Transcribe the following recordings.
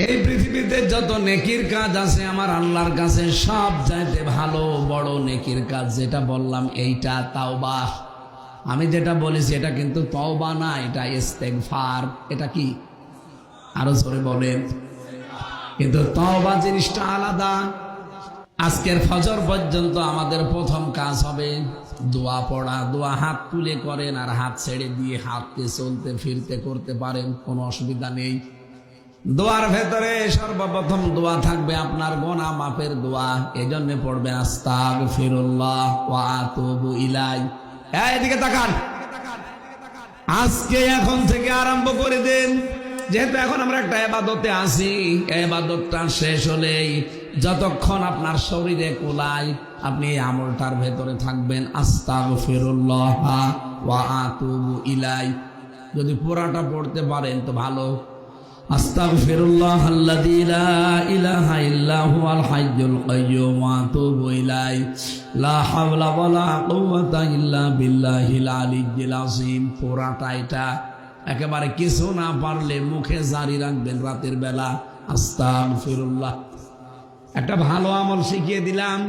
এই পৃথিবীতে যত নেকির কাজ আছে আমার আল্লাহর কাছে সব চাইতে ভালো বড় নেকির কাজ যেটা বললাম এইটা তাওবা। আমি যেটা বলেছি এটা কিন্তু তওবা না, এটা ইস্তেগফার। এটা কি আরো জোরে বলেন? কিন্তু তওবা জিনিসটা আলাদা। আজকের ফজর পর্যন্ত আমাদের প্রথম কাজ হবে দোয়া পড়া। দোয়া হাত তুলে করেন আর হাত ছেড়ে দিয়ে হাতকে চলতে ফিরতে করতে পারেন, কোনো অসুবিধা নেই। দোয়ার ভেতরে সর্বপ্রথম দোয়া থাকবে আপনার গুনাহ মাফের দোয়া। এজন্য পড়বেন আস্তাগফিরুল্লাহ ওয়া আতুবু ইলাই। এদিকে তাকান, আজকে এখন থেকে আরম্ভ করে দেন। যেহেতু এখন আমরা একটা ইবাদতে আছি, ইবাদতটা শেষ হলেই যতক্ষণ আপনার শরীরে কোলায় আপনি এই আমলটার ভেতরে থাকবেন আস্তাগফিরুল্লাহ ওয়া আতুবু ইলাই। যদি পুরাটা পড়তে পারেন তো ভালো। আস্তাগফিরুল্লাহ আল্লাযী লা ইলাহা ইল্লা হুয়াল হাইয়্যুল কাইয়্যুম ওয়া আতুবু ইলাইহি লা হাওলা ওয়ালা কুওয়াতা ইল্লা বিল্লাহিল আলিয়্যিল আযীম। পুরাটা এটা একেবারে কিছু না পারলে মুখে জারি রাখবেন রাতের বেলা আস্তাগফিরুল্লাহ। একটা ভালো আমল শিখিয়ে দিলাম।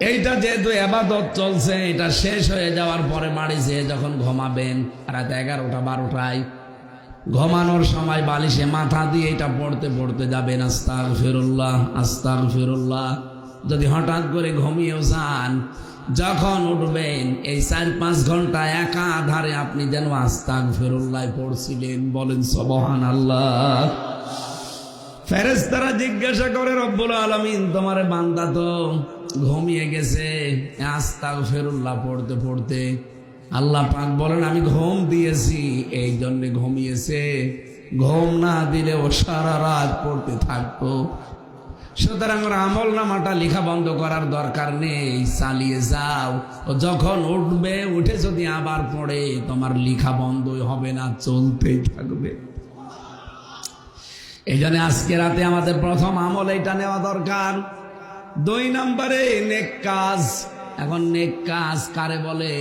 এইটা যেহেতু ইবাদত চলছে, এটা শেষ হয়ে যাওয়ার পরে বাড়ি যেয়ে যখন ঘুমাবেন রাত 11টা 12টায় ঘুমানোর সময় বালিশে মাথা দিয়ে এটা পড়তে পড়তে যাবেন আস্তাগফিরুল্লাহ আস্তাগফিরুল্লাহ। যদি হঠাৎ করে ঘুমিয়েও যান, যখন উঠবেন এই 4-5 ঘন্টা একাধারে আপনি যেন আস্তাগফিরুল্লাহ পড়ছিলেন। বলেন সুবহানাল্লাহ। ফেরেশতারা জিজ্ঞাসা করে রব্বুল আলামিন তোমার বান্দা তো ঘুমিয়ে গেছে আস্তাগফিরুল্লাহ পড়তে পড়তে। আল্লাহ পাক বলেন আমি ঘুম দিয়েছি এই জন্য ঘুমিয়েছে, ঘুম না দিলে ও সারা রাত পড়তে থাকতো। সুতরাং ওর আমল নামাটা লেখা বন্ধ করার দরকার নেই, চালিয়ে যাও। ও যখন উঠবে, উঠে যদি আবার পড়ে তোমার লেখা বন্ধই হবে না, চলতেই থাকবে। এই জন্য আজকে রাতে আমাদের প্রথম আমল এইটা নেওয়া দরকার। 2 নম্বরে নেক কাজ। এখন নেক কাজ কারে বলে?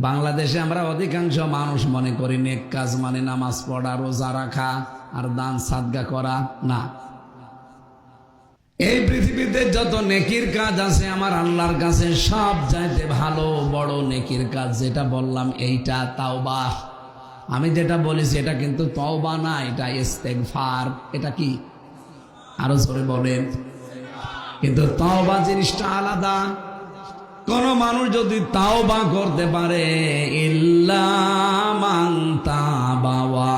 বাংলাদেশে আমরা অধিকাংশ মানুষ মনে করি নেক কাজ মানে নামাজ পড়া, রোজা রাখা আর দান সাদগা করা। না, এই পৃথিবীতে যত নেকির কাজ আছে আমার আল্লাহর কাছে সব চাইতে ভালো বড় নেকির কাজ যেটা বললাম এইটা তাওবা। আমি যেটা বলেছি এটা কিন্তু তওবা না, এটা ইস্তেগফার। এটা কি আরো জোরে বলেন? কিন্তু তওবা জিনিসটা আলাদা। কোন মানুষ যদি তাওবা করতে পারে ইল্লা মান তাবা ওয়া